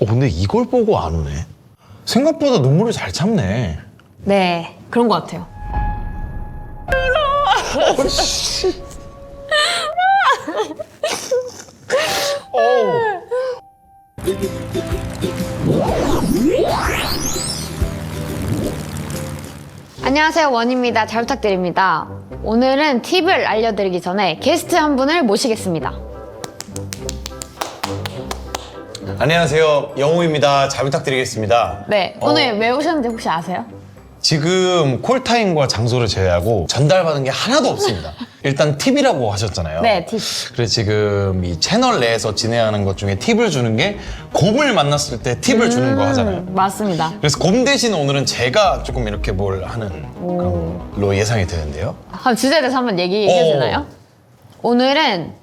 근데 이걸 보고 안 우네. 생각보다 눈물을 잘 참네. 네, 그런 것 같아요. 씨. 안녕하세요, 원입니다. 잘 부탁드립니다. 오늘은 팁을 알려드리기 전에 게스트 한 분을 모시겠습니다. 안녕하세요, 영호입니다. 잘 부탁드리겠습니다. 네, 오늘 왜 오셨는지 혹시 아세요? 지금 콜타임과 장소를 제외하고 전달받은 게 하나도 없습니다. 일단 팁이라고 하셨잖아요. 네, 팁. 그래서 지금 이 채널 내에서 진행하는 것 중에 팁을 주는 게 곰을 만났을 때 팁을 주는 거 하잖아요. 맞습니다. 그래서 곰 대신 오늘은 제가 조금 이렇게 뭘 하는 그런 걸로 예상이 되는데요. 그럼 주제에 대해서 한번 얘기해도 되나요? 오늘은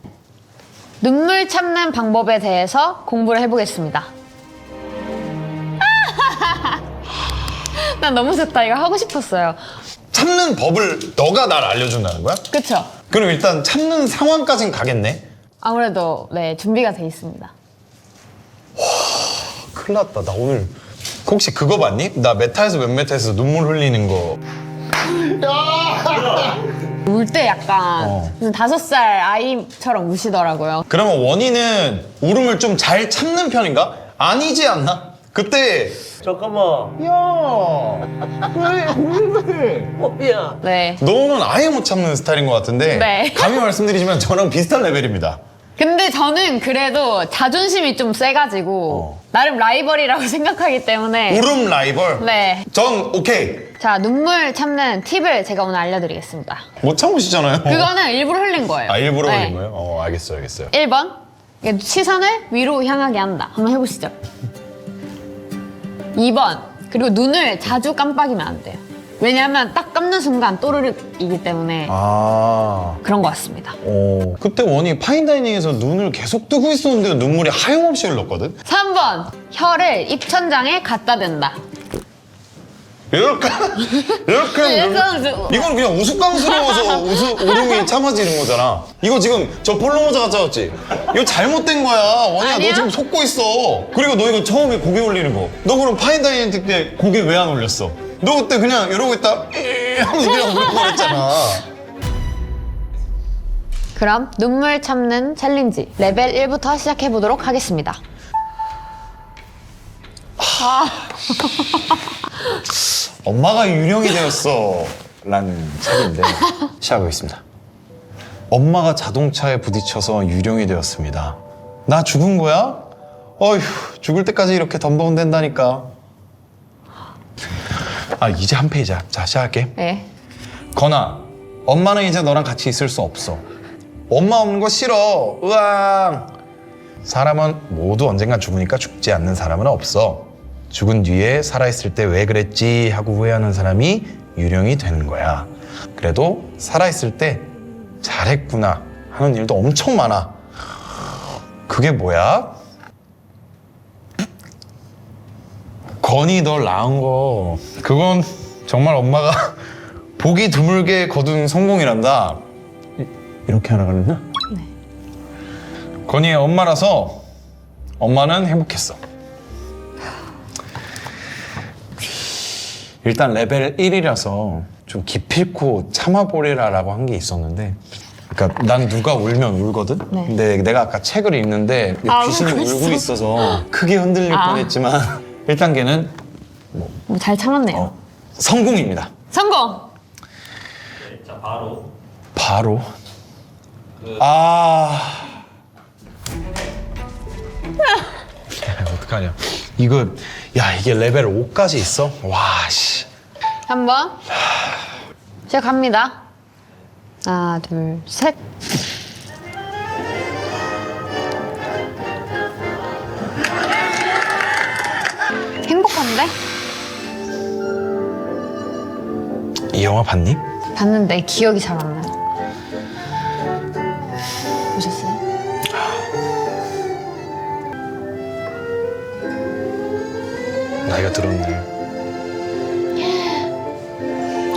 눈물 참는 방법에 대해서 공부를 해보겠습니다. 난 너무 좋다. 이거 하고 싶었어요. 참는 법을 너가 날 알려준다는 거야? 그쵸? 그럼 일단 참는 상황까진 가겠네? 아무래도 네, 준비가 돼 있습니다. 큰일 났다. 나 오늘 혹시 그거 봤니? 나 메타에서 몇 메타에서 눈물 흘리는 거. 울 때 약간 무슨 5살 아이처럼 우시더라고요. 그러면 원희는 울음을 좀 잘 참는 편인가? 아니지 않나? 그때 잠깐만. 야. 네. 너는 아예 못 참는 스타일인 것 같은데 네. 감히 말씀드리지만 저랑 비슷한 레벨입니다. 근데 저는 그래도 자존심이 좀 세가지고 나름 라이벌이라고 생각하기 때문에 울음 라이벌? 네. 전 오케이. 자, 눈물 참는 팁을 제가 오늘 알려드리겠습니다. 못 참으시잖아요. 그거는 일부러 흘린 거예요. 아, 일부러 네. 흘린 거예요? 알겠어요, 알겠어요. 1번, 시선을 위로 향하게 한다. 한번 해보시죠. 2번, 그리고 눈을 자주 깜빡이면 안 돼요. 왜냐하면 딱 감는 순간 또르륵이기 때문에 아, 그런 것 같습니다. 그때 원희 파인다이닝에서 눈을 계속 뜨고 있었는데 눈물이 하염없이 흘렀거든? 3번, 혀를 입천장에 갖다 댄다. 이렇게 하면 이건 그냥 우스꽝스러워서 울음이 참아지는 거잖아. 이거 지금 저 폴로모자 같지 않았지? 이거 잘못된 거야. 원희야, 아니야? 너 지금 속고 있어. 그리고 너 이거 처음에 고개 올리는 거. 너 그럼 파인다이닝 때 고개 왜 안 올렸어? 너 그때 그냥 이러고 있다 하면서 그냥 울고 그랬잖아. 그럼 눈물 참는 챌린지 레벨 1부터 시작해보도록 하겠습니다. 엄마가 유령이 되었어 라는 책인데 시작하겠습니다. 엄마가 자동차에 부딪혀서 유령이 되었습니다. 나 죽은 거야? 어휴, 죽을 때까지 이렇게 덤벙댄다니까. 이제 한 페이지야. 자, 시작할게. 네. 건아, 엄마는 이제 너랑 같이 있을 수 없어. 엄마 없는 거 싫어. 으앙. 사람은 모두 언젠간 죽으니까 죽지 않는 사람은 없어. 죽은 뒤에 살아있을 때 왜 그랬지 하고 후회하는 사람이 유령이 되는 거야. 그래도 살아있을 때 잘했구나 하는 일도 엄청 많아. 그게 뭐야? 건이 널 낳은 거, 그건 정말 엄마가 보기 드물게 거둔 성공이란다. 이렇게 하나 그랬나? 네. 건이의 엄마라서 엄마는 행복했어. 일단 레벨 1이라서 좀 기필코 참아보리라라고 한 게 있었는데, 그러니까 난 누가 울면 울거든? 네. 근데 내가 아까 책을 읽는데 귀신이 울고 울고 있어. 있어서 크게 흔들릴 뻔했지만 1단계는 잘 참았네요. 성공입니다. 성공! 자, 바로. 바로 어떡하냐 이거. 야, 이게 레벨 5까지 있어? 와, 씨. 한번 시작합니다. 하나, 둘, 셋. 행복한데? 이 영화 봤니? 봤는데 기억이 잘 안 나요. 보셨어요? 나이가 들었네.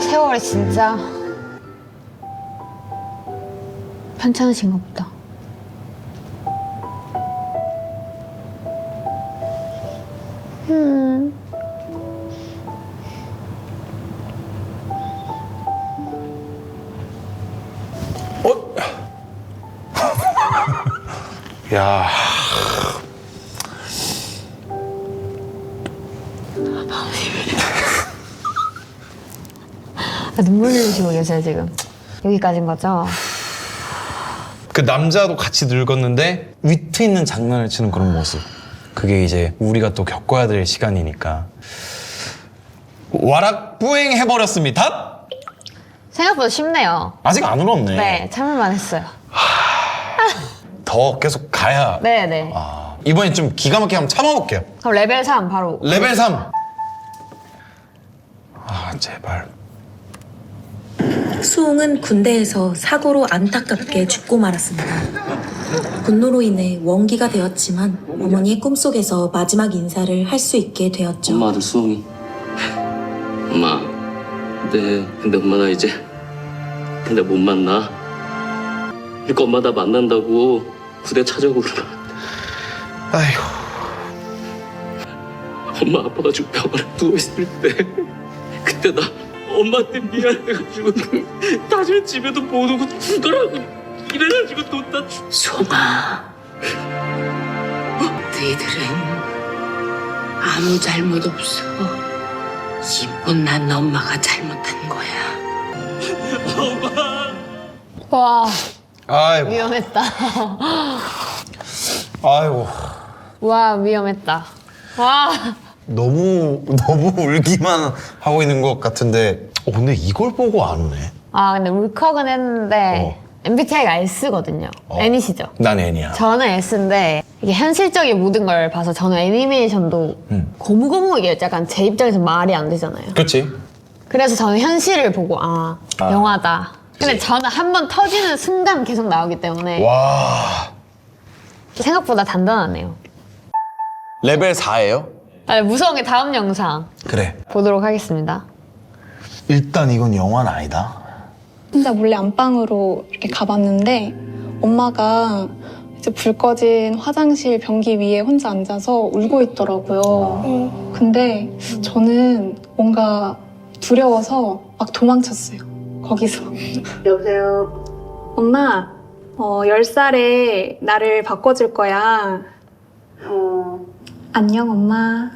세월이 진짜 편찮으신가 보다. 어? 야. 눈물 흘리시고 계세요 지금. 여기까지인 거죠? 그 남자도 같이 늙었는데 위트 있는 장난을 치는 그런 모습. 그게 이제 우리가 또 겪어야 될 시간이니까. 와락부행 해버렸습니다. 생각보다 쉽네요. 아직 안 울었네. 네, 참을만 했어요. 더 계속 가야. 네네. 아, 이번엔 좀 기가 막히게 한번 참아볼게요. 그럼 레벨 3 바로. 레벨 3. 아, 제발. 수홍은 군대에서 사고로 안타깝게 죽고 말았습니다. 분노로 인해 원기가 되었지만 어머니의 꿈속에서 마지막 인사를 할 수 있게 되었죠. 엄마 아들 수홍이. 엄마, 근데 엄마 나 이제 근데 못 만나. 그러니까 엄마 나 만난다고 부대 찾아오고 그러면 아이고. 엄마 아빠가 지금 병원에 누워있을 때 그때 나 엄마한테 미안해가지고 다시 집에도 못 오고 죽더라고. 이래가지고 돈 다 송아, 너희들은 아무 잘못 없어. 못난 엄마가 잘못한 거야. 와, 아이고. 위험했다. 아이고. 와, 위험했다. 와. 너무 울기만 하고 있는 것 같은데. 근데 이걸 보고 안 우네. 아, 근데 울컥은 했는데 MBTI가 S거든요. N이시죠? 난 N이야. 저는 S인데 이게 현실적인 모든 걸 봐서 저는 애니메이션도 고무고무하게 약간 제 입장에서 말이 안 되잖아요. 그렇지. 그래서 저는 현실을 보고 영화다. 근데 저는 한 번 터지는 순간 계속 나오기 때문에 와. 생각보다 단단하네요. 레벨 4예요? 무서운 게 다음 영상 그래. 보도록 하겠습니다. 일단 이건 영화는 아니다. 혼자 몰래 안방으로 이렇게 가봤는데 엄마가 이제 불 꺼진 화장실 변기 위에 혼자 앉아서 울고 있더라고요. 근데 저는 뭔가 두려워서 막 도망쳤어요. 거기서. 여보세요? 엄마, 10살에 나를 바꿔줄 거야. 안녕, 엄마.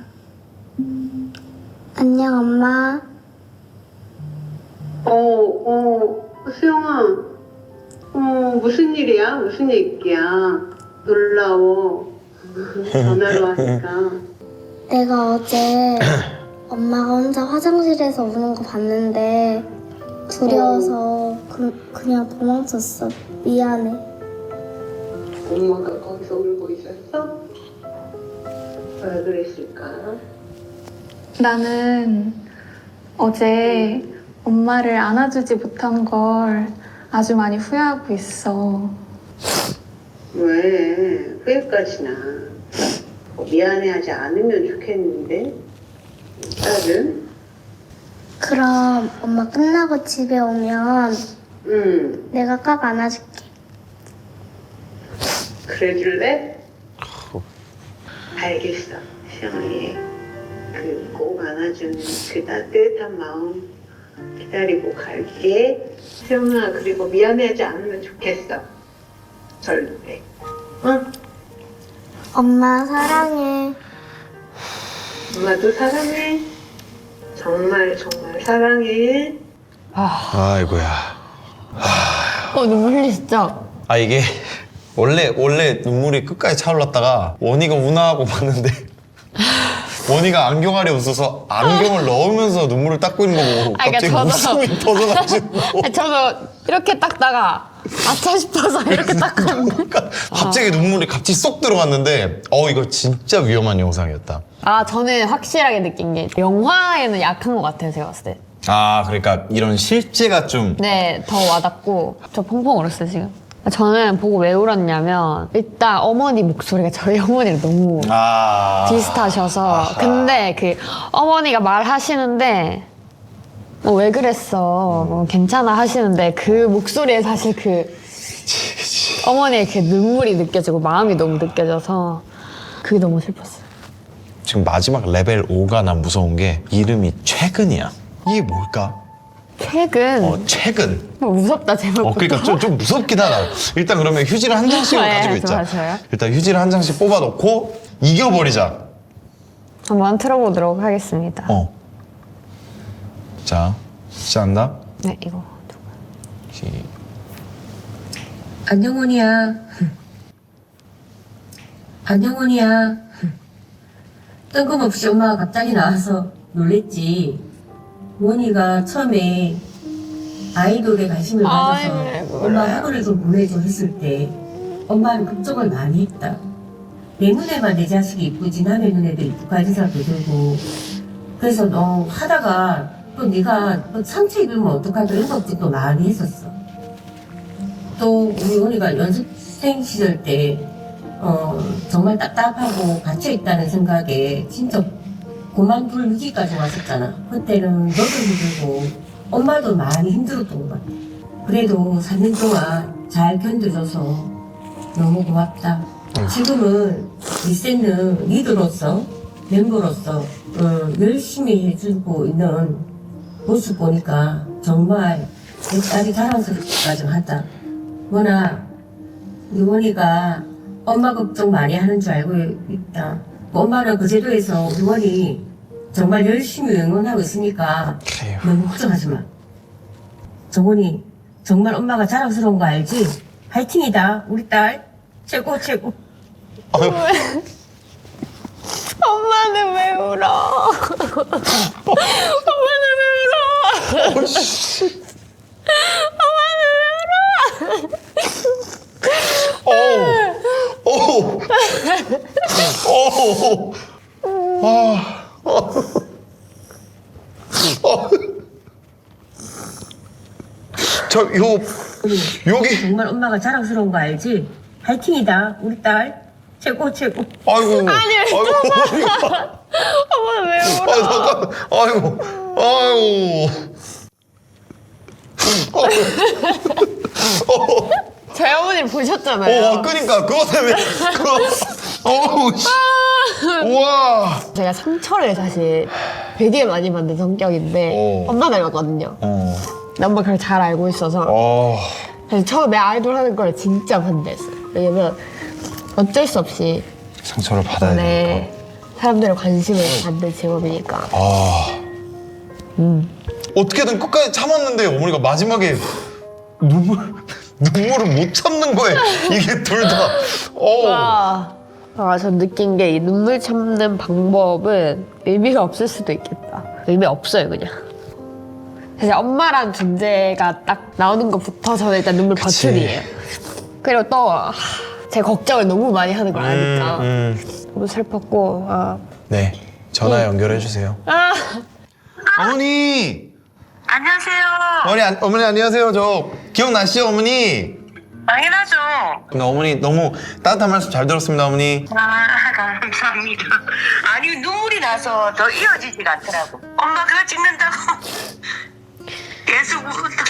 안녕, 엄마. 수영아. 무슨 일이야? 무슨 얘기야? 놀라워. 전화로 하니까. 내가 어제 엄마가 혼자 화장실에서 우는 거 봤는데 두려워서 그냥 도망쳤어. 미안해. 엄마가 거기서 울고 있었어? 왜 그랬을까? 나는 어제 엄마를 안아주지 못한 걸 아주 많이 후회하고 있어. 왜? 후회까지나. 미안해하지 않으면 좋겠는데? 딸은? 그럼 엄마 끝나고 집에 오면 내가 꽉 안아줄게. 그래줄래? 알겠어, 시영이. 꼭 안아주는 그 따뜻한 마음 기다리고 갈게. 시영아, 그리고 미안해하지 않으면 좋겠어. 절대. 응? 엄마 사랑해. 엄마도 사랑해. 정말 정말 사랑해. 아이고야. 눈물 흘리시죠? 이게 원래 눈물이 끝까지 차올랐다가 원이가 운하고 봤는데 원이가 안경 아래 웃어서 안경을 넣으면서 눈물을 닦고 있는 거 보고 갑자기 그러니까 웃음이 터져가지고 저도 이렇게 닦다가 아차 싶어서 이렇게 닦았는데 그러니까 갑자기 눈물이 갑자기 쏙 들어갔는데 이거 진짜 위험한 영상이었다. 저는 확실하게 느낀 게 영화에는 약한 것 같아요, 제가 봤을 때. 그러니까 이런 실제가 좀 네, 더 와닿고. 저 펑펑 울었어요, 지금. 저는 보고 왜 울었냐면 일단 어머니 목소리가 저희 어머니랑 너무 비슷하셔서. 근데 그 어머니가 말하시는데 왜 그랬어, 괜찮아 하시는데 그 목소리에 사실 그 어머니의 그 눈물이 느껴지고 마음이 너무 느껴져서 그게 너무 슬펐어요. 지금 마지막 레벨 5가 난 무서운 게 이름이 최근이야. 이게 뭘까? 최근. 최근. 무섭다 제목부터. 그러니까 좀 무섭긴 하다. 일단 그러면 휴지를 한 장씩은 네, 가지고 있자. 맞아요. 일단 휴지를 한 장씩 뽑아놓고 이겨버리자. 한번 틀어보도록 하겠습니다. 자, 시작한다. 네, 이거. 안녕 원이야. 안녕 원이야. 뜬금없이 엄마가 갑자기 나와서 놀랬지. 원이가 처음에 아이돌에 관심을 가져서 엄마 학원을 좀 보내줘 했을 때 엄마는 걱정을 많이 했다. 내 눈에만 내 자식이 이쁘지 남의 눈에도 이쁘까지 생각도 들고 그래서 너 하다가 또 네가 또 상처 입으면 어떡할까 이런 걱정도 많이 했었어. 또 우리 원이가 연습생 시절 때 정말 답답하고 갇혀있다는 생각에 진짜 그만둘 위기까지 왔었잖아. 그때는 너도 힘들고 엄마도 많이 힘들었던 것 같아. 그래도 3년 동안 잘 견뎌줘서 너무 고맙다. 지금은 리셋는 리더로서 멤버로서 열심히 해주고 있는 모습 보니까 정말 내 딸이 자랑스럽기까지 하다. 원아, 우리 원이가 엄마 걱정 많이 하는 줄 알고 있다. 엄마는 그 제도에서 우리 원이 정말 열심히 응원하고 있으니까 너무 걱정하지 마. 정원이 정말 엄마가 자랑스러운 거 알지? 화이팅이다. 우리 딸 최고 최고. 엄마는 왜 울어? 엄마는 왜 울어? 엄마는 왜 울어? 여기. 정말 엄마가 자랑스러운 거 알지? 화이팅이다. 우리 딸 최고 최고. 아이고. 아니, 엄마는 왜 울어? 잠깐. 아이고. 저희 어머님 보셨잖아요. 그러니까 그것 때문에 우와. 제가 상처를 사실 되게 많이 받는 성격인데 엄마 닮았거든요. 근데 엄마 그걸 잘 알고 있어서 사실 처음에 아이돌 하는 걸 진짜 반대했어요. 왜냐면 어쩔 수 없이 상처를 받아야 되니까. 사람들의 관심을 받는 직업이니까. 어떻게든 끝까지 참았는데 어머니가 마지막에 눈물을 못 참는 거예요. 이게 둘 다. 전 느낀 게 이 눈물 참는 방법은 의미가 없을 수도 있겠다. 의미 없어요, 그냥. 사실 엄마란 존재가 딱 나오는 것부터 저는 일단 눈물 버튼이에요. 그리고 또 제 걱정을 너무 많이 하는 걸 아니까 너무 슬펐고. 네, 전화 연결해 주세요. 어머니. 안녕하세요. 어머니 안녕하세요. 저 기억나시죠, 어머니? 당연하죠. 근데 어머니 너무 따뜻한 말씀 잘 들었습니다, 어머니. 감사합니다. 아니 눈물이 나서 더 이어지질 않더라고. 엄마 그거 찍는다고 계속 울었다.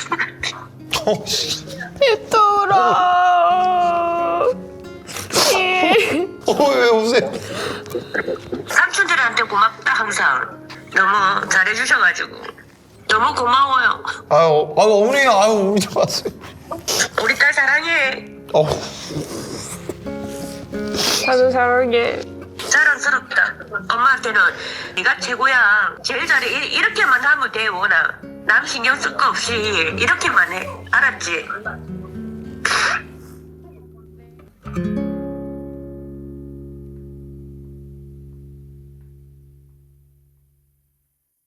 얘들아. 왜 웃으세요? 삼촌들한테 고맙다 항상. 너무 잘해주셔가지고 너무 고마워요. 어머니, 울지 마세요. 우리 딸 사랑해. 나도 사랑해. 자랑스럽다. 엄마한테는 네가 최고야. 제일 잘해. 이렇게만 하면 돼, 원아. 남 신경 쓸 거 없이 이렇게만 해. 알았지?